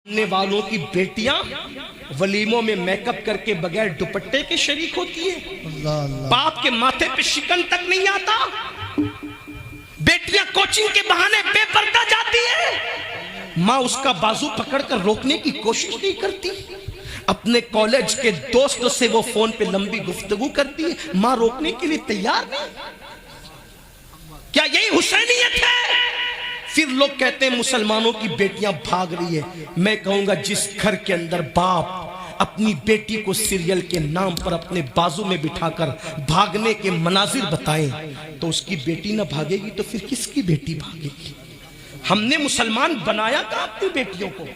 نے والوں کی بیٹیاں ولیموں میں میک اپ کر کے بغیر دوپٹے کے شریک ہوتی ہے، باپ کے ماتھے پہ شکن تک نہیں آتا، بیٹیاں کوچنگ کے بہانے بے پردہ جاتی ہے، ماں اس کا بازو پکڑ کر روکنے کی کوشش نہیں کرتی، اپنے کالج کے دوست سے وہ فون پہ لمبی گفتگو کرتی ہے، ماں روکنے کے لیے تیار نہیں۔ کیا یہی حسینیت ہے؟ پھر لوگ کہتے ہیں مسلمانوں کی بیٹیاں بھاگ رہی ہے۔ میں کہوں گا جس گھر کے اندر باپ اپنی بیٹی کو سیریل کے نام پر اپنے بازو میں بٹھا کر بھاگنے کے مناظر بتائیں تو اس کی بیٹی نہ بھاگے گی تو پھر کس کی بیٹی بھاگے گی؟ ہم نے مسلمان بنایا کہاں اپنی بیٹیوں کو؟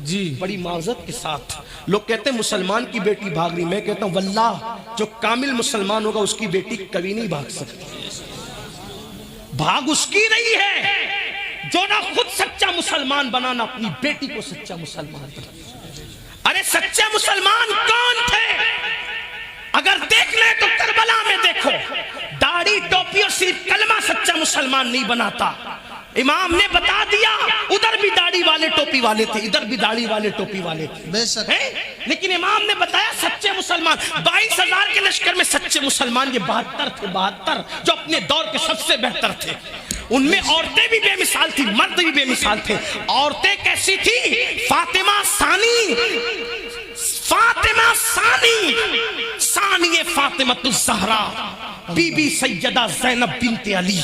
جی بڑی معذرت کے ساتھ لوگ کہتے ہیں مسلمان کی بیٹی بھاگ رہی، میں کہتا ہوں واللہ جو کامل مسلمان ہوگا اس کی بیٹی کبھی نہیں بھاگ سکتی، بھاگ اس کی نہیں ہے جو نہ خود سچا مسلمان بنانا اپنی بیٹی کو سچا مسلمان بنا۔ ارے سچے مسلمان کون تھے؟ اگر دیکھ لیں تو کربلا میں دیکھو، داڑھی ٹوپی اور صرف کلمہ سچا مسلمان نہیں بناتا۔ امام نے بتا دیا ادھر بھی داڑھی والے ٹوپی والے تھے، ادھر بھی داڑھی والے ٹوپی والے تھے، لیکن امام نے بتایا سچے مسلمان 22,000 کے لشکر میں سچے مسلمان یہ 72 تھے، 72 جو اپنے دور کے سب سے بہتر تھے۔ ان میں عورتیں بھی بے مثال تھی، مرد بھی بے مثال تھے۔ عورتیں کیسی تھی؟ فاطمہ ثانی، فاطمہ ثانی، ثانی فاطمہ الزہرا، بی بی سیدہ زینب بنت علی۔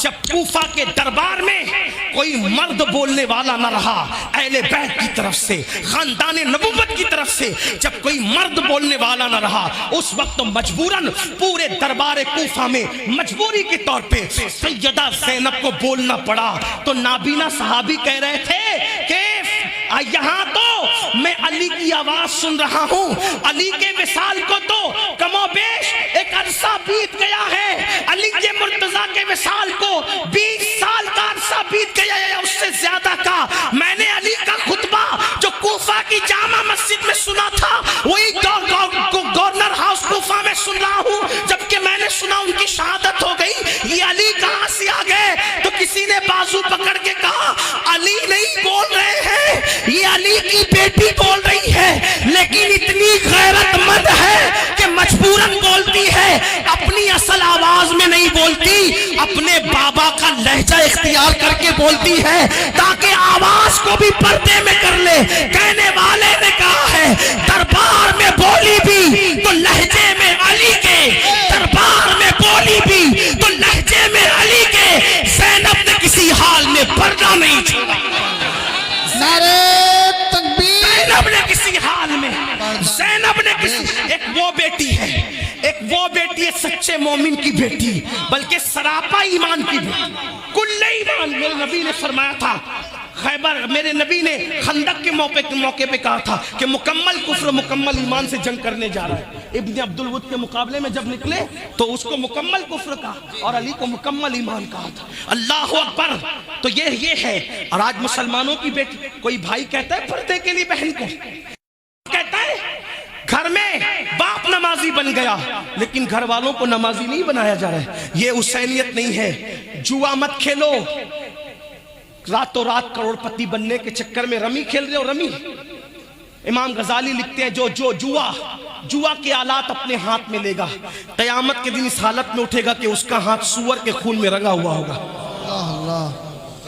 جب کوفہ کے دربار میں کوئی مرد بولنے والا نہ رہا اہل بیت کی طرف سے، خاندان نبوت کی طرف سے جب کوئی مرد بولنے والا نہ رہا، اس وقت مجبوراً پورے دربار کوفہ میں مجبوری کے طور پہ سیدہ زینب کو بولنا پڑا۔ تو نابینا صحابی کہہ رہے تھے کہ یہاں تو میں علی کی آواز سن رہا ہوں، علی کے وصال کو تو کم و بیش ایک عرصہ بیت گیا ہے، علی کے مرتضیٰ کے وصال کو 20 سال کا عرصہ بیت گیا ہے، اس سے زیادہ کا۔ میں نے علی کا خطبہ جو کوفہ کی جامع مسجد میں سنا تھا وہی گورنر ہاؤس کوفہ میں سن رہا ہوں، جبکہ میں نے سنا ان کی شہادت ہو گئی۔ یہ علی کہاں سے آ گئے؟ تو کسی نے بازو پکڑ کے کہا علی نہیں بول رہے ہیں، یہ علی کی بیٹی بول رہی ہے، لیکن اتنی غیرت مند ہے کہ مجبوراً بولتی ہے، اپنی اصل آواز میں نہیں بولتی، اپنے بابا کا لہجہ اختیار کر کے بولتی ہے تاکہ آواز کو بھی پردے میں کر لے۔ کہنے والے نے کہا ہے دربار میں بولی بھی تو لہجے میں علی کے، دربار میں بولی بھی تو لہجے میں علی کے، زینب نے کسی حال میں پردہ نہیں چھوڑا، زینب نے کسی حال میں، زینب نے کسی، ایک وہ بیٹی ہے، ایک وہ بیٹی ہے سچے مومن کی بیٹی، بلکہ سراپا ایمان کی بیٹی، کل ایمان۔ میرے نبی نے فرمایا تھا خیبر، میرے نبی نے خندق کے موقع پہ کہا تھا کہ مکمل کفر مکمل ایمان سے جنگ کرنے جا رہا ہے۔ ابن عبد الود کے مقابلے میں جب نکلے تو اس کو مکمل کفر کہا اور علی کو مکمل ایمان کہا تھا۔ اللہ اکبر۔ تو یہ ہے۔ اور آج مسلمانوں کی بیٹی، کوئی بھائی کہتا ہے پردے کے لیے بہن کو، کہتا ہے گھر میں باپ نمازی بن گیا لیکن گھر والوں کو نمازی نہیں بنایا جا رہا ہے۔ یہ حسینیت نہیں ہے۔ جوا مت کھیلو، راتوں رات کروڑ پتی بننے کے چکر میں رمی کھیل رہے ہو، رمی۔ امام غزالی لکھتے ہیں جو جوا کے آلات اپنے ہاتھ میں لے گا قیامت کے دن اس حالت میں اٹھے گا کہ اس کا ہاتھ سور کے خون میں رنگا ہوا ہوگا۔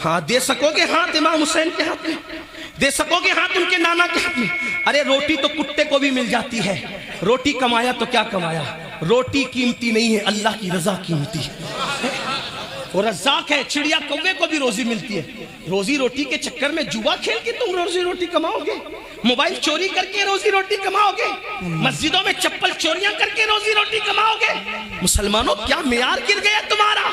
ہاں دے سکو گے ہاتھ امام حسین کے ہاتھ میں؟ دے سکو گے ہاتھ ان کے نانا کے ہاتھ میں؟ ارے روٹی تو کتے کو بھی مل جاتی ہے، روٹی کمایا تو کیا کمایا؟ روٹی قیمتی نہیں ہے، اللہ کی رضا قیمتی ہے۔ وہ رزاق ہے، چڑیا کوے کو بھی روزی ملتی ہے۔ روزی روٹی کے چکر میں جوا کھیل کے تم روزی روٹی کماؤ گے؟ موبائل چوری کر کے روزی روٹی کماؤ گے؟ مسجدوں میں چپل چوریاں کر کے روزی روٹی کماؤ گے؟ مسلمانوں کیا معیار گر گیا تمہارا؟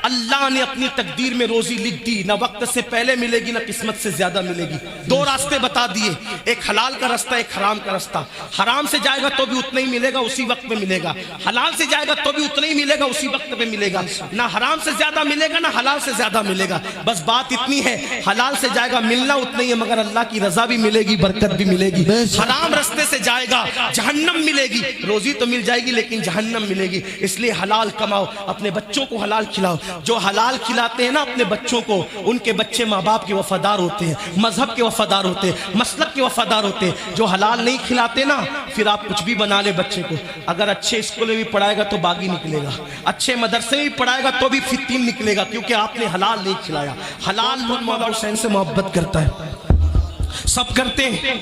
اللہ نے اپنی تقدیر میں روزی لکھ دی، نہ وقت سے پہلے ملے گی نہ قسمت سے زیادہ ملے گی۔ دو راستے بتا دیے، ایک حلال کا راستہ، ایک حرام کا راستہ۔ حرام سے جائے گا تو بھی اتنا ہی ملے گا، اسی وقت میں ملے گا۔ حلال سے جائے گا تو بھی اتنا ہی ملے گا، اسی وقت میں ملے گا۔ نہ حرام سے زیادہ ملے گا نہ حلال سے زیادہ ملے گا۔ بس بات اتنی ہے، حلال سے جائے گا ملنا اتنا ہی ہے مگر اللہ کی رضا بھی ملے گی، برکت بھی ملے گی۔ حرام راستے سے سے جائے گا جہنم ملے گی. روزی تو مل جائے گی لیکن جہنم ملے گی. اس لیے حلال کماؤ, اپنے بچوں کو حلال کھلاؤ. جو حلال کھلاتے ہیں نا اپنے بچوں کو, ان کے بچے ماں باپ کے وفادار ہوتے ہیں, مذہب کے وفادار ہوتے ہیں, مسلک کے وفادار ہوتے ہیں. جو حلال نہیں کھلاتے نا, پھر آپ کچھ بھی بنا لے بچے کو, اگر اچھے اسکول میں بھی پڑھائے گا تو باغی نکلے گا, اچھے مدرسے میں بھی پڑھائے گا تو بھی فتین نکلے گا, کیونکہ آپ نے حلال نہیں کھلایا. حلال لوگ مولا حسین سے محبت کرتا ہے, سب کرتے ہیں.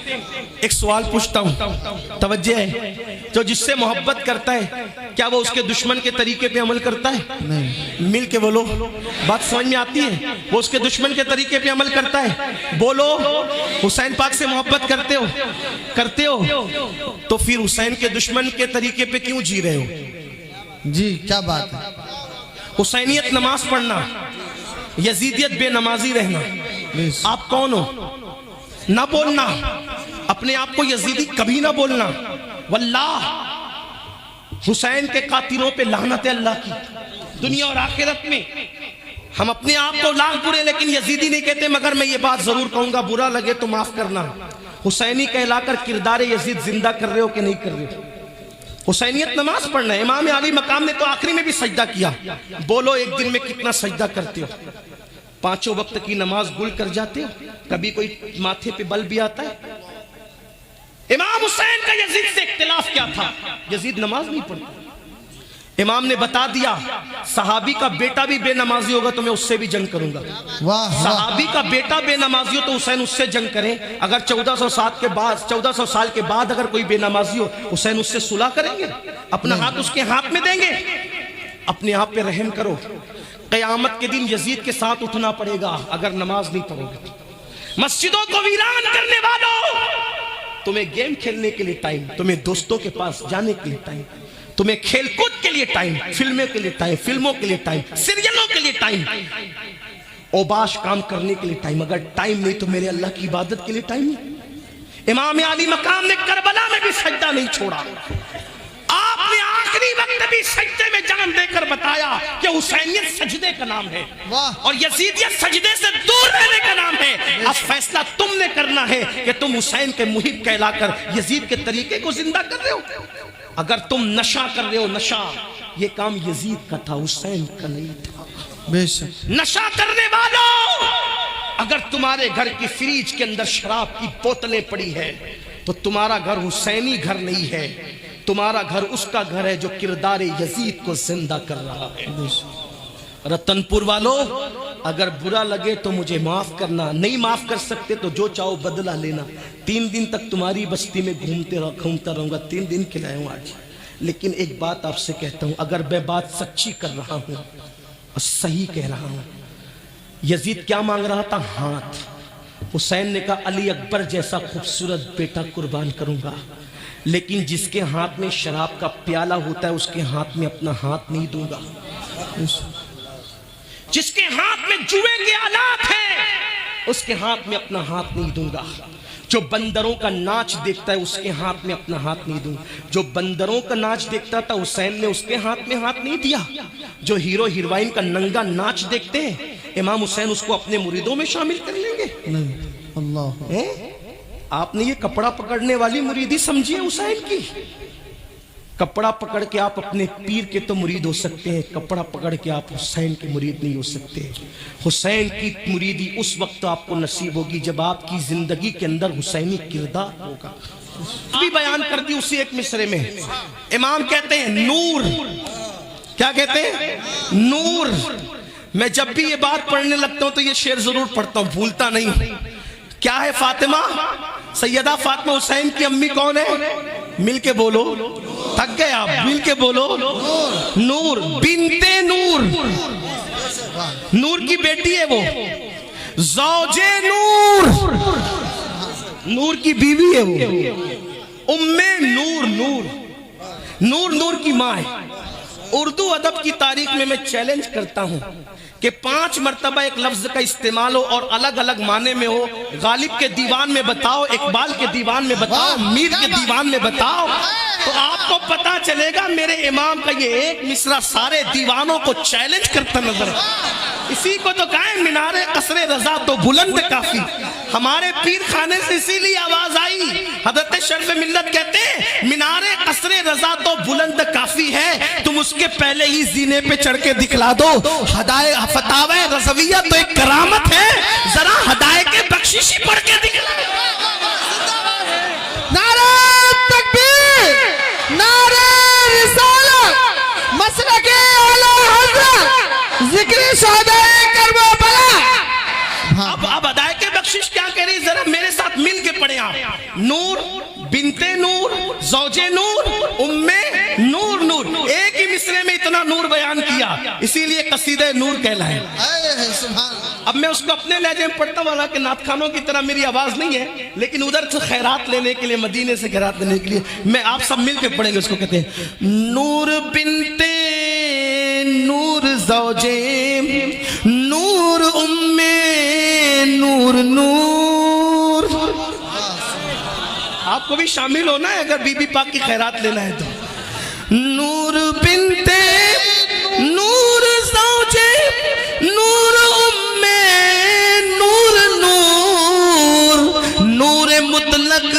ایک سوال پوچھتا ہوں, توجہ ہے, جو جس سے محبت کرتا ہے کیا وہ اس کے دشمن کے طریقے پہ عمل کرتا ہے؟ نہیں. مل کے بولو, بات سمجھ میں آتی ہے؟ وہ اس کے دشمن کے طریقے پہ عمل کرتا ہے. بولو, حسین پاک سے محبت کرتے ہو؟ کرتے ہو تو پھر حسین کے دشمن کے طریقے پہ کیوں جی رہے ہو؟ جی کیا بات ہے. حسینیت نماز پڑھنا, یزیدیت بے نمازی رہنا. آپ کون ہو؟ نہ بولنا, اپنے آپ کو یزیدی کبھی نہ بولنا. واللہ حسین کے قاتلوں پہ لعنت اللہ کی, دنیا اور آخرت میں. ہم اپنے آپ کو لاکھ برے لیکن یزیدی نہیں کہتے, مگر میں یہ بات ضرور کہوں گا, برا لگے تو معاف کرنا. حسینی کہلا کر کردار یزید زندہ کر رہے ہو کہ نہیں کر رہے ہو؟ حسینیت نماز پڑھنا ہے. امام علی مقام نے تو آخری میں بھی سجدہ کیا. بولو ایک دن میں کتنا سجدہ کرتے ہو؟ 5 وقت کی نماز گل کر جاتے ہو؟ کبھی کوئی ماتھے پہ بل بھی آتا ہے؟ امام حسین کا یزید سے اختلاف کیا تھا؟ یزید نماز نہیں پڑھتا. امام نے بتا دیا صحابی کا بیٹا بھی بے نمازی ہوگا تو میں اس سے بھی جنگ کروں گا. صحابی کا بیٹا بے نمازی ہو تو حسین اس سے جنگ کریں. اگر 1400 سال کے بعد اگر کوئی بے نمازی ہو, حسین اس سے صلح کریں گے, اپنا ہاتھ اس کے ہاتھ میں دیں گے. اپنے آپ پہ رحم کرو. قیامت کے دن یزید کے ساتھ اٹھنا پڑے گا اگر نماز نہیں پڑھو گے. مسجدوں کو ویران کرنے والوں, تمہیں گیم کھیلنے کے لیے ٹائم, تمہیں دوستوں کے پاس جانے کے لیے ٹائم, تمہیں کھیل کود کے لیے ٹائم, فلموں کے لیے ٹائم, فلموں کے لیے ٹائم, سیریلوں کے لیے ٹائم, اوباش کام کرنے کے لیے ٹائم. اگر ٹائم نہیں تو میرے اللہ کی عبادت کے لیے ٹائم نہیں. امام علی مقام نے کربلا میں بھی سجدہ نہیں چھوڑا. آپ نے آخری وقت بھی سجدے میں جان دے کر بتایا کہ حسینیت سجدے کا نام ہے اور یزیدیت سجدے سے دور رہنے کا نام ہے. اب فیصلہ تم نے کرنا ہے کہ تم حسین کے محب کہلا کر یزید کے طریقے کو زندہ کر رہے ہو. اگر تم نشہ کر رہے ہو, نشہ یہ کام یزید کا تھا, حسین کا نہیں تھا. بے شک. نشہ کرنے والوں, اگر تمہارے گھر کی فریج کے اندر شراب کی بوتلیں پڑی ہے تو تمہارا گھر حسینی گھر نہیں ہے, تمہارا گھر اس کا گھر ہے جو کردار یزید کو زندہ کر رہا ہے. رتن پور والوں, اگر برا لگے تو مجھے معاف کرنا, نہیں معاف کر سکتے تو جو چاہو بدلہ لینا. 3 دن تک تمہاری بستی میں گھومتا رہوں گا, 3 دن کھلایا ہوں آج. لیکن ایک بات آپ سے کہتا ہوں, اگر میں بات سچی کر رہا ہوں اور صحیح کہہ رہا ہوں, یزید کیا مانگ رہا تھا؟ ہاتھ. حسین نے کہا علی اکبر جیسا خوبصورت بیٹا قربان کروں گا, لیکن جس کے ہاتھ میں شراب کا پیالہ ہوتا ہے اس کے ہاتھ میں اپنا ہاتھ نہیں دوں گا. جس کے ہاتھ میں جوئے کے آلات ہیں اس کے ہاتھ میں اپنا ہاتھ نہیں دوں گا. جو بندروں کا ناچ دیکھتا ہے اس کے ہاتھ میں اپنا ہاتھ نہیں دوں. جو بندروں کا ناچ دیکھتا تھا حسین نے اس کے ہاتھ میں ہاتھ نہیں دیا. جو ہیرو ہیروئن کا ننگا ناچ دیکھتے ہیں امام حسین اس کو اپنے مریدوں میں شامل کر لیں گے. اللہ, آپ نے یہ کپڑا پکڑنے والی مریدی سمجھی ہے حسین کی. کپڑا پکڑ کے آپ اپنے پیر کے تو مرید ہو سکتے ہیں, کپڑا پکڑ کے آپ حسین کے مرید نہیں ہو سکتے. حسین کی مریدی اس وقت آپ کو نصیب ہوگی جب آپ کی زندگی کے اندر حسینی کردار ہوگا. بھی بیان کر دی اسی ایک مصرے میں. امام کہتے ہیں نور, کیا کہتے ہیں؟ نور. میں جب بھی یہ بات پڑھنے لگتا ہوں تو یہ شعر ضرور پڑھتا ہوں, بھولتا نہیں. کیا ہے فاطمہ؟ سیدہ فاطمہ حسین کی امی کون ہے؟ مل کے بولو, تھک گئے آپ, مل کے بولو. نور بنت نور, نور کی بیٹی ہے وہ. زوج نور, نور کی بیوی ہے وہ. ام نور, نور نور کی ماں ہے. اردو ادب کی تاریخ میں چیلنج کرتا ہوں کہ 5 مرتبہ ایک لفظ کا استعمال ہو اور الگ الگ معنی میں ہو. غالب کے دیوان میں بتاؤ, اقبال کے دیوان میں بتاؤ, میر کے دیوان میں بتاؤ, تو آپ کو پتا چلے گا میرے امام کا یہ ایک مصرع سارے دیوانوں کو چیلنج کرتا نظر. اسی کو تو کہا ہے مینار قصر رضا تو بلند کافی. ہمارے پیر خانے سے اسی لیے آواز آئی حضرت شرف ملت کہتے ہیں مینار قصر رضا تو بلند کافی ہے، تم اس کے پہلے ہی زینے پہ چڑھ کے دکھلا دو۔ فتاوی رضویہ تو ایک کرامت ہے، ذرا ہدایت بخششی پڑھ کے دکھلا دو۔ نعرہ تکبیر، نعرہ رسالت، مسلک اعلی حضرت، ذکر شہداء کربلا۔ اب ادائے کے بخشش کیا کہہ رہی، ذرا میرے ساتھ مل کے پڑھیں آپ۔ نور بنت نور، زوج نور، ام نور نور، ایک ہی مصرے میں اتنا نور بیان کیا، اسی لیے قصیدہ نور کہلائے۔ اب میں اس کو اپنے لہجے میں پڑھتا ہوں، حالانکہ نعت خانوں کی طرح میری آواز نہیں ہے، لیکن ادھر سے خیرات لینے کے لیے، مدینے سے خیرات لینے کے لیے میں آپ سب مل کے پڑھیں گے۔ اس کو کہتے ہیں نور بنت نور، زوج نور، ام نور نور۔ آپ کو بھی شامل ہونا ہے اگر بی بی پاک کی خیرات لینا ہے تو۔ نور بنت نور، زوج نور، ام نور نور، نور مطلق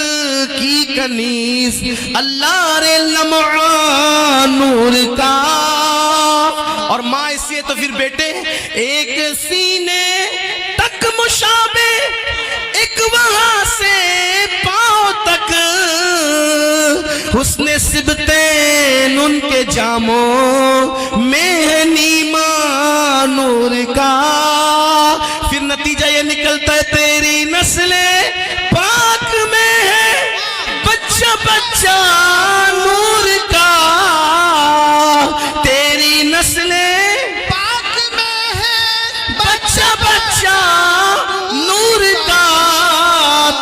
کی کنیز، اللہ رے لمعہ نور کا۔ اور ماں اس لیے تو پھر بیٹے ایک سینے تک مشابہ، ایک وہاں سے پاؤں تک، حسن سبتین ان کے جاموں میں ہے نیما نور کا۔ پھر نتیجہ یہ نکلتا ہے تیری نسل پاک میں ہے بچہ بچہ نور کا، تیری نسل پاک میں ہے بچہ بچہ نور کا،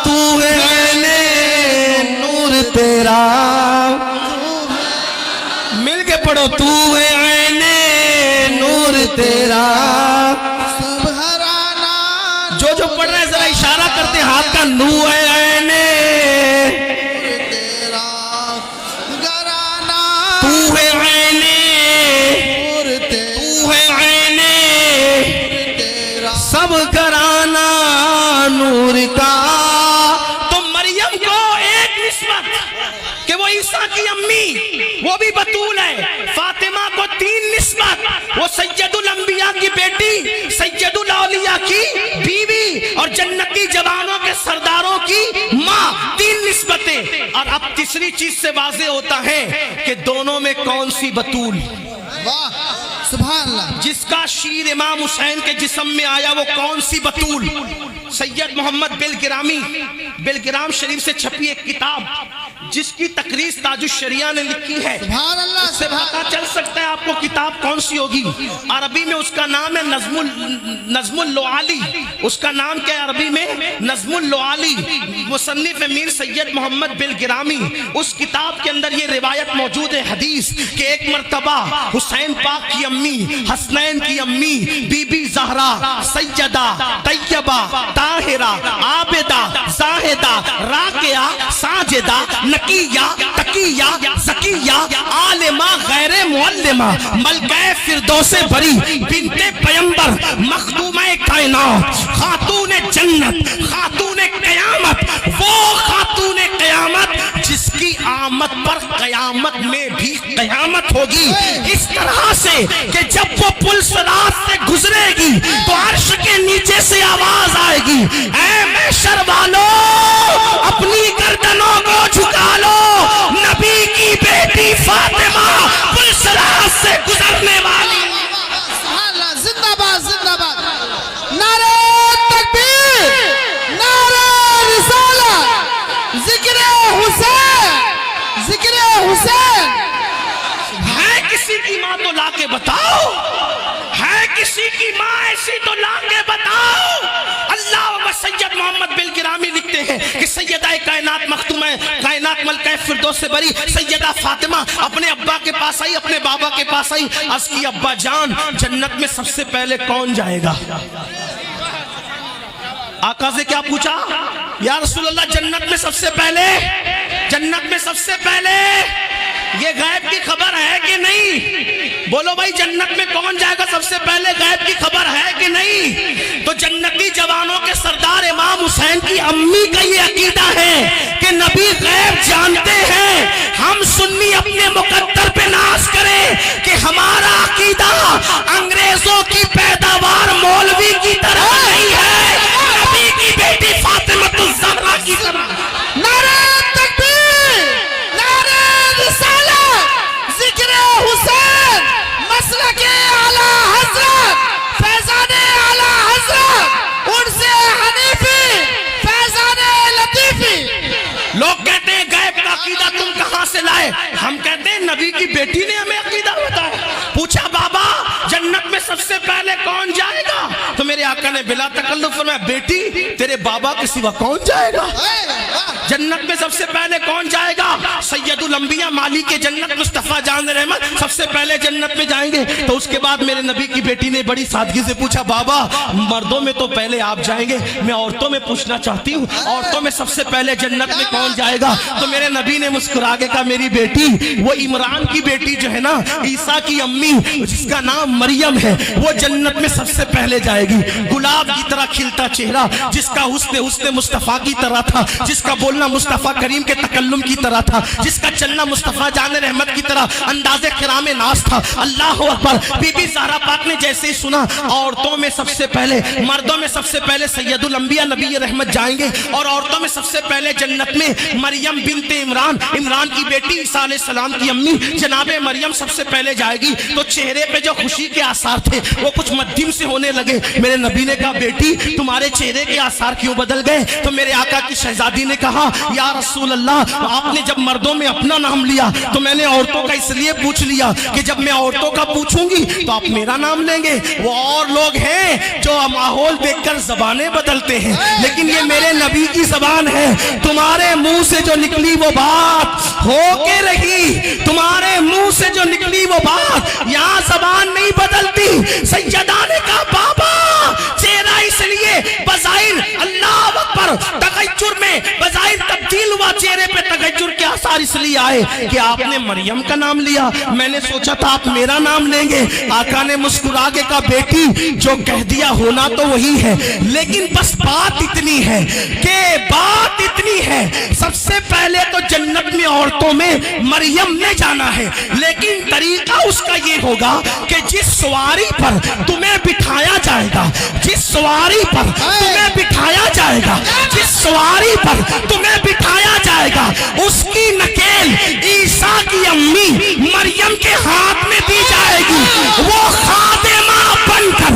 تو ہے عین نور تیرا، مل کے پڑھو، تو ہے عین نور تیرا۔ جو پڑھ رہے ہیں ذرا اشارہ کرتے ہاتھ کا، نو ہے عین تیرا گرانا، تو ہے عین، تو ہے عین سب گرانا نور کا۔ تو مریم کو ایک نسبت کہ وہ عیسیٰ کی امی، وہ بھی بطول ہے۔ فاطمہ کو 3 نسبت، وہ سید الانبیاء کی بیٹی، سید الاولیاء کی بیوی، اور جنتی جوانوں کے سرداروں کی ماں، 3 نسبتیں۔ اور اب تیسری چیز سے واضح ہوتا ہے کہ دونوں میں کون سی بطول، واہ سبحان اللہ، جس کا شیر امام حسین کے جسم میں آیا وہ کون سی بطول؟ سید محمد بلگرام شریف سے چھپی ایک کتاب جس کی تقریض تاج الشریعہ نے لکھی ہے، سبحان اللہ، اس سے پتہ چل سکتا ہے آپ کو کتاب کون سی ہوگی۔ عربی میں اس کا نام ہے نظم اللعالی، اس کا نام کیا ہے عربی میں؟ نظم اللعالی، مصنف میر سید محمد بلگرامی۔ اس کتاب کے اندر یہ روایت موجود ہے حدیث کہ ایک مرتبہ حسین پاک کی امی، حسنین کی امی، بی بی زہرا سیدہ طیبہ طاہرہ عابدہ زاہدہ راکعہ ساجدہ نقیہ تقیہ زکیہ عالمہ غیر معلمہ ملکہ فردوس بری بنت پیمبر مخدومہ کائنات خاتون جنت خاتون قیامت، وہ خاتون قیامت جس کی آمد پر قیامت میں بھی قیامت ہوگی، اس طرح سے کہ جب وہ پل صراط سے گزرے گی تو عرش کے نیچے سے آواز آئے گی، اے محشر والو اپنی گردنوں کو جھکا لو، نبی کی بیٹی فاطمہ پل صراط سے گزرنے والی۔ زندہ باد زندہ باد، نعرہ تکبیر، نعرہ رسالت، ذکر حسین، ذکر حسین۔ ہے کسی کی ماں تو لا کے بتاؤ، ہے کسی کی ماں ایسی تو لا کے بتاؤ۔ اللہ و سید محمد بلگرامی لکھتے ہیں کہ سیدہ کائنات مختومہ کائنات ملکہ فردوس بری سیدہ فاطمہ اپنے ابا کے پاس آئی، اپنے بابا کے پاس آئی، عرض کی ابا جان جنت میں سب سے پہلے کون جائے گا؟ آقا سے کیا پوچھا؟ یا رسول اللہ جنت میں سب سے پہلے، جنت میں سب سے پہلے یہ غیب کی خبر ہے کہ نہیں؟ بولو بھائی جنت میں کون جائے گا سب سے پہلے، غیب کی خبر ہے کہ نہیں؟ تو جنتی جوانوں کے سردار امام حسین کی امی کا یہ عقیدہ ہے کہ نبی جانتے ہیں ہم سنی اپنے مقدر پہ ناز کریں کہ ہمارا عقیدہ انگریزوں کی پیداوار مولوی کی طرح نہیں ہے، نبی کی بیٹی فاطمہ الزہرا کی طرح۔ نعرہ تکبیر، نعرہ رسالت، ذکر حسین، مسلک اعلی حضرت، فیضان اعلی حضرت، انس حنیفی، فیضان لطیفی۔ لوگ کہتے ہیں غیب کا عقیدہ تم کہاں سے لائے؟ ہم کہتے ہیں نبی کی بیٹی نے ہمیں عقیدہ بتایا۔ پوچھا بابا جنت میں سب سے پہلے کون جائے گا؟ تو میرے آقا نے بلا تکلف فرمایا بیٹی تیرے بابا کے سوا کون جائے گا؟ جنت میں سب سے پہلے کون جائے گا؟ سید الانبیاء مالک جنت مصطفیٰ جان رحمت سب سے پہلے جنت میں جائیں گے۔ تو اس کے بعد میرے نبی کی بیٹی نے بڑی سادگی سے پوچھا بابا مردوں میں تو پہلے آپ جائیں گے، میں عورتوں میں پوچھنا چاہتی ہوں عورتوں میں سب سے پہلے جنت میں کون جائے گا؟ تو میرے نبی نے مسکرا کے کہا میری بیٹی وہ عمران کی بیٹی جو ہے نا عیسیٰ کی امی جس کا نام مریم ہے وہ جنت میں سب سے پہلے جائے گی۔ گلاب کی طرح کھلتا چہرہ، جس کا حسن مصطفیٰ کی طرح تھا، جس کا بولنا مصطفیٰ کریم کے تکلم کی طرح تھا، جس کا چلنا مصطفیٰ جان رحمت کی طرح انداز کرام ناز تھا۔ اللہ اکبر۔ بی بی زہرا پاک نے جیسے ہی سنا عورتوں میں سب سے پہلے مردوں میں سب سے پہلے سید الانبیاء نبی رحمت جائیں گے اور عورتوں میں سب سے پہلے جنت میں مریم بنت عمران کی بیٹی عیسیٰ علیہ السلام کی امی جناب مریم سب سے پہلے جائے گی۔ تو چہرے پہ جو خوشی کے آثار تھے وہ کچھ مدھم سے ہونے لگے۔ میرے نبی نے کہا بیٹی تمہارے چہرے کے آثار کیوں بدل گئے؟ تو میرے آقا کی شہزادی نے کہا یا رسول اللہ آپ نے جب مردوں میں اپنا نام لیا تو میں نے عورتوں کا اس لیے پوچھ لیا کہ جب میں عورتوں کا پوچھوں گی تو آپ میرا نام لیں گے۔ وہ اور لوگ ہیں جو ماحول دیکھ کر زبانیں بدلتے ہیں لیکن یہ میرے نبی کی زبان ہے۔ تمہارے منہ سے جو نکلی وہ بات ہو کے رہی، تمہارے منہ سے جو نکلی وہ بات، یہاں زبان نہیں بدلتی۔ سیدہ نے کہا بابا چہرہ اس لیے بظاہر اللہ اکبر تغیر میں بظاہر تبدیل ہوا، چہرے پہ تغیر کے آثار اس لیے آئے کہ آپ نے مریم کا نام لیا، میں نے سوچا تھا آپ میرا نام لیں گے۔ آقا نے مسکرا کے کہا بیٹی جو کہہ دیا ہونا تو وہی ہے، لیکن بس بات اتنی ہے کہ بات اتنی ہے سب سے پہلے تو جنت میں عورتوں میں مریم نے جانا ہے، لیکن طریقہ اس کا یہ ہوگا کہ جس سواری پر تمہیں بٹھایا جائے گا، جس سواری پر تمہیں بٹھایا جائے گا، جس سواری پر تمہیں بٹھایا جائے گا اس کی نکیل عیسیٰ کی امی مریم کے ہاتھ میں دی جائے گی۔ وہ خادمہ بن کر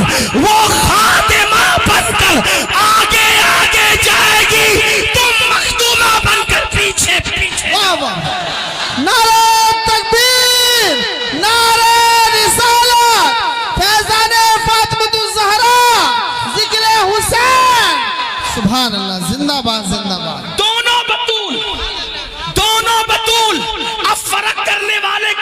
آگے آگے جائے گی، تم مخدومہ بن کر پیچھے پیچھے۔ نعرہ تکبیر، نعرہ رسالت، فیضان فاطمہ الزہرا، ذکر حسین، سبحان اللہ، زندہ باد زندہ باد۔ دونوں بطول اب فرق کرنے والے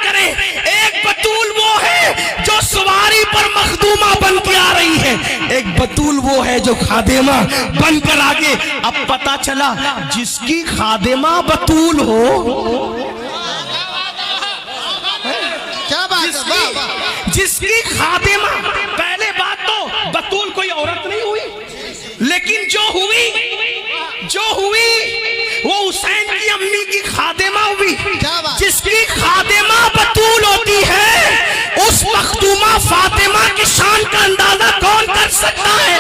کریں، ایک بطول وہ ہے جو سواری پر مخدومہ بن کے آ رہی ہے، ایک بطول وہ ہے جو خادمہ بن کر آگے۔ اب پتا چلا جس کی خادمہ بطول ہو، کیا بات ہے، جس کی خادمہ، پہلے بات تو بطول کوئی عورت نہیں ہوئی، لیکن جو ہوئی وہ حسین کی امی کی خادمہ ہوئی۔ جس کی خادمہ بطول ہوتی ہے اس مخدومہ فاطمہ کی شان کا اندازہ کون کر سکتا ہے؟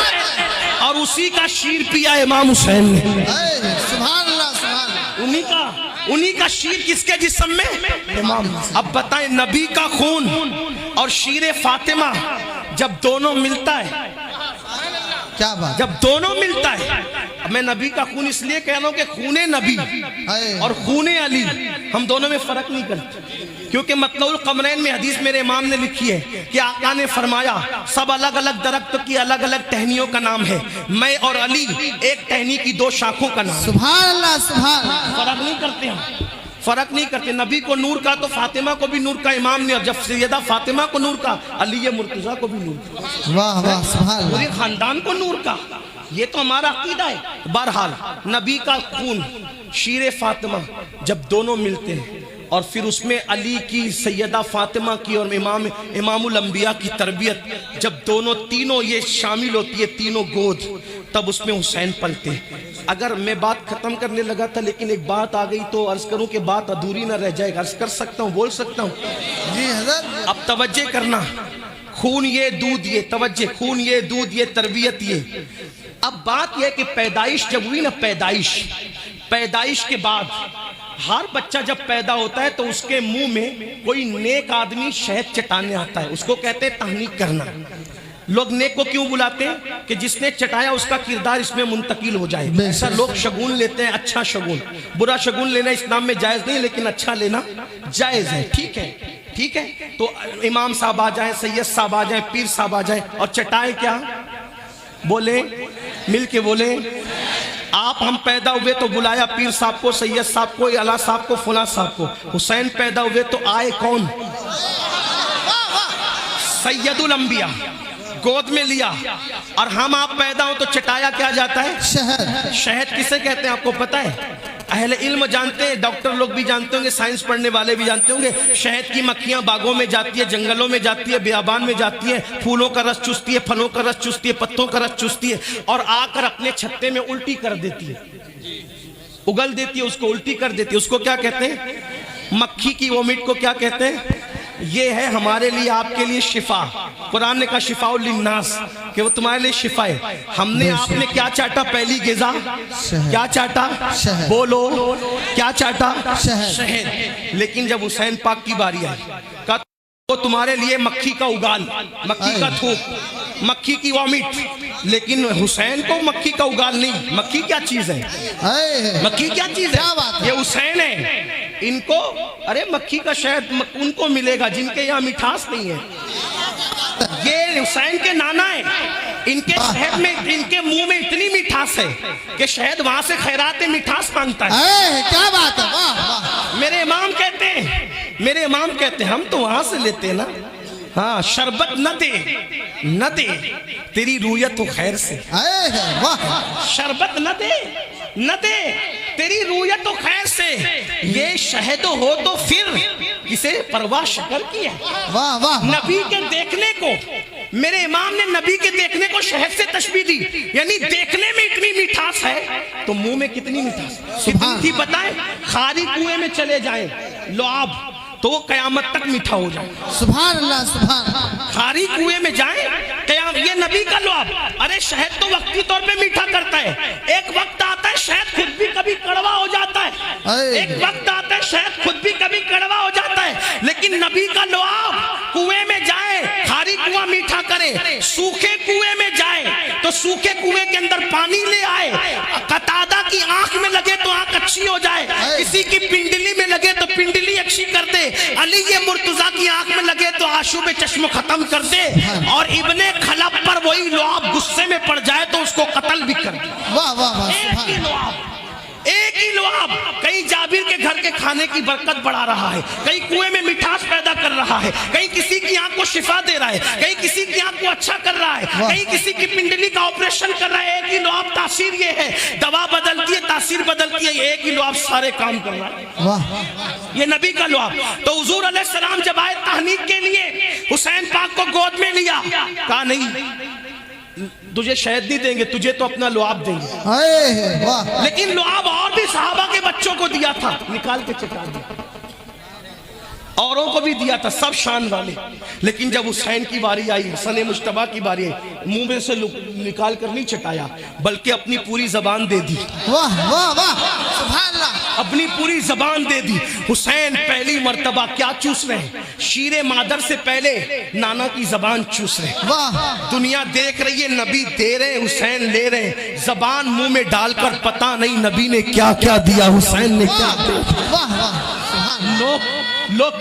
اور اسی کا شیر پیا امام حسین نے۔ سبحان اللہ، سبحان اللہ۔ انہی کا شیر کس کے جسم میں؟ امام۔ اب بتائیں نبی کا خون اور شیر فاطمہ جب دونوں ملتا ہے، کیا بات، جب دونوں ملتا ہے، میں نبی کا خون اس لیے کہہ رہا ہوں کہ خون نبی اور خون علی ہم دونوں میں فرق نہیں کرتے، کیونکہ مطلع القمرین میں حدیث میرے امام نے لکھی ہے کہ آقا نے فرمایا سب الگ الگ درخت کی الگ الگ ٹہنیوں کا نام ہے، میں اور علی ایک ٹہنی کی دو شاخوں کا نام۔ سبحان اللہ، سبحان اللہ۔ فرق نہیں کرتے ہم، فرق نہیں کرتے۔ نبی کو نور کا تو فاطمہ کو بھی نور کا امام نے، اور جب سیدہ فاطمہ کو نور کا علی مرتضیٰ کو بھی نور کا، واہ واہ، سبحان اللہ۔ پورے خاندان کو نور کا، یہ تو ہمارا عقیدہ ہے۔ بہرحال نبی کا خون شیر فاطمہ جب دونوں ملتے ہیں اور پھر اس میں علی کی، سیدہ فاطمہ کی اور امام الانبیاء کی تربیت جب دونوں تینوں یہ شامل ہوتی ہے، تینوں گود، تب اس میں حسین پلتے. اگر میں بات ختم کرنے لگا تھا لیکن ایک بات آ گئی تو عرض کروں کہ بات ادھوری نہ رہ جائے. عرض کر سکتا ہوں, بول سکتا ہوں؟ جی حضرت. اب توجہ کرنا, خون یہ دودھ یہ, توجہ, خون یہ دودھ یہ, تربیت یہ. اب بات یہ کہ پیدائش جب ہوئی نا, پیدائش کے بعد ہر بچہ جب پیدا ہوتا ہے تو اس کے منہ میں کوئی نیک آدمی شہد چٹانے آتا ہے, اس کو کہتے ہیں تہنیک کرنا. لوگ نیک کو کیوں بلاتے ہیں؟ کہ جس نے چٹایا اس کا کردار اس میں منتقل ہو جائے. ایسا لوگ شگون لیتے ہیں, اچھا شگون. برا شگون لینا اسلام میں جائز نہیں, لیکن اچھا لینا جائز ہے. ٹھیک ہے, ٹھیک ہے. تو امام صاحب آ جائیں, سید صاحب آ جائیں, پیر صاحب آ جائیں اور چٹائیں کیا؟ بولیں, مل کے بولیں. آپ ہم پیدا ہوئے تو بلایا پیر صاحب کو, سید صاحب کو, اعلیٰ صاحب کو, فلاں صاحب کو. حسین پیدا ہوئے تو آئے کون؟ سید الانبیاء, گود میں لیا. اور ہم آپ پیدا ہوں تو چٹایا کیا جاتا ہے؟ شہد. شہد کسے کہتے ہیں آپ کو پتہ ہے؟ اہل علم جانتے ہیں, ڈاکٹر لوگ بھی جانتے ہوں گے, سائنس پڑھنے والے بھی جانتے ہوں گے. شہد کی مکھیاں باغوں میں جاتی ہے, جنگلوں میں جاتی ہے, بیابان میں جاتی ہے, پھولوں کا رس چوستی ہے, پھلوں کا رس چوستی ہے, پتوں کا رس چوستی ہے, اور آ کر اپنے چھتے میں الٹی کر دیتی ہے, اگل دیتی ہے, اس کو الٹی کر دیتی ہے. اس کو کیا کہتے ہیں؟ مکھی کی وومٹ کو کیا کہتے ہیں؟ یہ ہے ہمارے لیے, آپ کے لیے شفا. قرآن نے کہا شفاء للناس, کہ وہ تمہارے لیے شفا ہے. ہم نے, آپ نے کیا چاٹا پہلی غذا؟ کیا چاٹا؟ شہد. بولو, کیا چاٹا؟ شہد. لیکن جب حسین پاک کی باری آئی, کہا وہ تمہارے لیے مکھی کا اگال, مکھی کا تھوک, مکھی کی وامٹ. لیکن حسین کو مکھی کا اگال نہیں. مکھی کیا چیز ہے؟ مکھی کیا چیز ہے؟ یہ حسین ہے. ان کو, ارے مکھی کا شہد ان کو ملے گا جن کے یہاں مٹھاس نہیں ہے. یہ حسین کے نانا ہیں, ان کے شہد میں, ان کے منہ میں اتنی مٹھاس ہے کہ شہد وہاں سے خیرات مٹھاس مانگتا ہے. کیا بات ہے, واہ واہ. میرے امام کہتے ہیں, میرے امام کہتے ہیں, ہم تو وہاں سے لیتے ہیں نا. ہاں, شربت نہ دے, نہ دے تیری رویت و خیر سے. شربت نہ دے, نہ دے تیری رویت و خیر سے. یہ شہد ہو تو پھر کسے پرواہ شکر کی ہے. واہ واہ. نبی کے دیکھنے کو, میرے امام نے نبی کے دیکھنے کو شہد سے تشبیہ دی. یعنی دیکھنے میں اتنی مٹھاس ہے تو منہ میں کتنی مٹھاس کتنی تھی بتائیں. خاری کنویں میں چلے جائیں لعاب تو وہ قیامت تک میٹھا ہو جائے. سبحان اللہ, سبحان اللہ. خاری کنویں میں جائیں, یہ نبی کا لعاب. ارے شہد تو وقتی طور پہ میٹھا کرتا ہے, ایک وقت آتا ہے شہد خود بھی کبھی کڑوا ہو جاتا ہے, ایک وقت آتا ہے شہد خود بھی کبھی کڑوا ہو جاتا ہے. لیکن نبی کا لعاب, کنویں میں جائیں خاری کنواں میٹھا کرے, سوکھے کنویں میں جائے تو سوکھے کنویں کے اندر پانی لے آئے, قتادہ کی آنکھ میں لگے تو آنکھ اچھی ہو جائے, کسی کی پنڈلی میں لگے تو پنڈلی اچھی کر دے, علی مرتضیٰ کی آنکھ میں لگے تو آشوب چشم ختم کر دے, اور ابن خلب پر وہی لعاب غصے میں پڑ جائے تو اس کو قتل بھی کر دے. واہ واہ واہ. ایک ہی لعاب, ایک ہی لعاب کہیں جابر کے گھر کے کھانے کی برکت بڑھا رہا ہے, کہیں کنویں میں مٹھاس پیدا کر رہا ہے, کہیں کسی کی آنکھ کو شفا دے رہا ہے, کہیں کسی کی آنکھ کو اچھا کر رہا ہے, کہیں کسی کی پنڈلی کا آپریشن کر رہا ہے. ایک ہی لعاب, تاثیر یہ ہے, دوا بدلتی ہے, تاثیر بدلتی ہے, ایک ہی لعاب سارے کام کر رہا ہے. یہ نبی کا لعاب. تو حضور علیہ السلام جب آئے تہنیک کے لیے, حسین پاک کو گود میں لیا, کہا نہیں تجھے شہد نہیں دیں گے, تجھے تو اپنا لعاب دیں گے. لیکن لعاب اور بھی صحابہ کے بچوں کو دیا تھا, نکال کے چٹا دیا, اوروں کو بھی دیا تھا, سب شان والے. لیکن جب حسین کی باری آئی, حسن مجتبیٰ کی باری آئی, منہ میں سے نکال کر نہیں چٹایا بلکہ اپنی پوری زبان دے دی. واہ واہ واہ, سبحان اللہ. اپنی پوری زبان دے دی. حسین پہلی مرتبہ کیا چوس رہے ہیں؟ شیر مادر سے پہلے نانا کی زبان چوس رہے ہیں. واہ. دنیا دیکھ رہی ہے, نبی دے رہے ہیں, حسین لے رہے ہیں. زبان منہ میں ڈال کر پتہ نہیں نبی نے کیا کیا دیا, حسین نے کیا دیا. واہ واہ. لوگ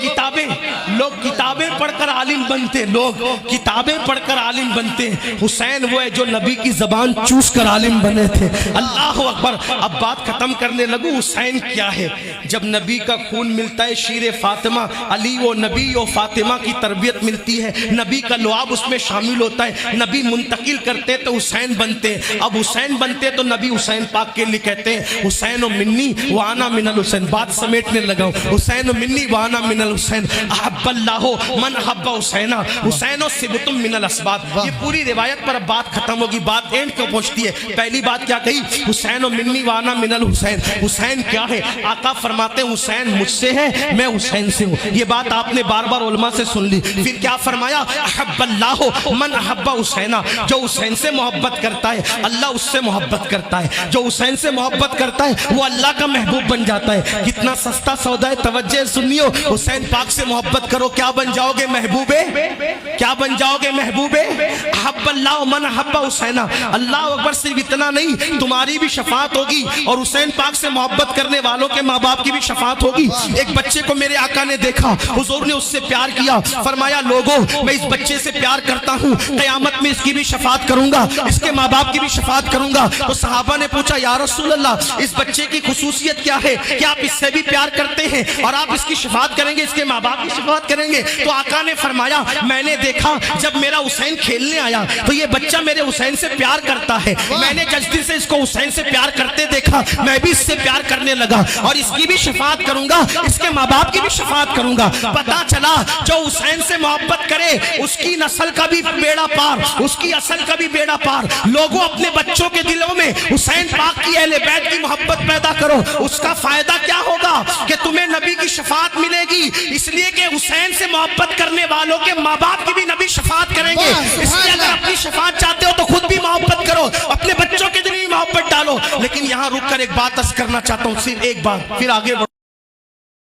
کتابیں پڑھ کر عالم بنتے, لوگ کتابیں پڑھ کر عالم بنتے. حسین وہ ہے جو نبی کی زبان چوس کر عالم بنے تھے. اللہ اکبر. اب بات ختم کرنے لگوں, حسین کیا ہے؟ جب نبی کا خون ملتا ہے, شیر فاطمہ, علی و نبی و فاطمہ کی تربیت ملتی ہے, نبی کا لعاب اس میں شامل ہوتا ہے, نبی منتقل کرتے تو حسین بنتے. اب حسین بنتے تو نبی حسین پاک کے لیے کہتے ہیں حسین و منی وانا من الحسین. بات سمیٹنے لگا ہوں, حسین و منی وانا من الحسین, احب اللہ من احب حسین, حسین و سبتم من الاسباط. یہ پوری روایت پر اب بات ختم ہوگی, بات بات اینڈ کو پہنچتی ہے. پہلی بات کیا کہی؟ حسین و منی وانا من الحسین. حسین کیا ہے؟ آقا فرماتے ہیں حسین مجھ سے ہے، میں حسین سے ہوں. یہ بات آپ نے بار بار علماء سے سن لی. پھر کیا فرمایا؟ احب اللہ من احب حسینہ. جو حسین سے محبت کرتا ہے اللہ اس سے محبت کرتا ہے. جو حسین سے محبت کرتا ہے وہ اللہ کا محبوب بن جاتا ہے. کتنا سستا سودا ہے. توجہ سنیو. حسین پاک سے محبت کرو، کیا بن جاؤ گے؟ محبوبے. کیا بن جاؤ گے؟ محبوبے. احب اللہ من احب حسینہ. اللہ اکبر. صرف اتنا نہیں، تمہاری بھی شفاعت ہوگی اور حسین پاک سے محبت کرنے والوں کے ماں باپ کی بھی شفاعت ہوگی. ایک بچے کو میرے آقا نے دیکھا، حضور نے اس سے پیار کیا، فرمایا لوگوں میں اس بچے سے پیار کرتا ہوں، قیامت میں اس کی بھی شفاعت کروں گا، اس کے ماں باپ کی بھی شفاعت کروں گا. تو صحابہ نے پوچھا یا رسول اللہ اس بچے کی خصوصیت کیا ہے کہ آپ اس سے بھی پیار کرتے ہیں اور آپ اس کی شفاعت کریں گے، اس کے ماں باپ کی شفاعت کریں گے؟ تو آقا نے فرمایا میں نے دیکھا جب میرا حسین کھیلنے آیا تو یہ بچہ میرے حسین سے پیار کرتا ہے. میں نے جلدی سے اس کو حسین سے پیار کرتے دیکھا، میں بھی اس سے پیار کرنے لگا اور اس کی بھی شفاعت کروں گا، اس کے ماں باپ کی بھی شفاعت کروں گا. پتا چلا جو حسین سے محبت کرے اس کی نسل کا بھی بیڑا پار، اس کی اصل کا بھی بیڑا پار. لوگوں اپنے بچوں کے دلوں میں حسین پاک کی اہل بیت کی محبت پیدا کرو. اس کا فائدہ کیا ہوگا کہ تمہیں نبی کی شفاعت ملے گی، اس لیے کہ حسین سے محبت کرنے والوں کے ماں باپ کی بھی نبی شفاعت کریں گے. اس لیے اگر اپنی شفاعت چاہتے ہو تو خود بھی محبت کرو، اپنے بچوں کے دل میں محبت ڈالو. لیکن یہاں رک کر ایک بات عرض کرنا چاہتا ہوں، صرف ایک بات، پھر آگے بڑھو.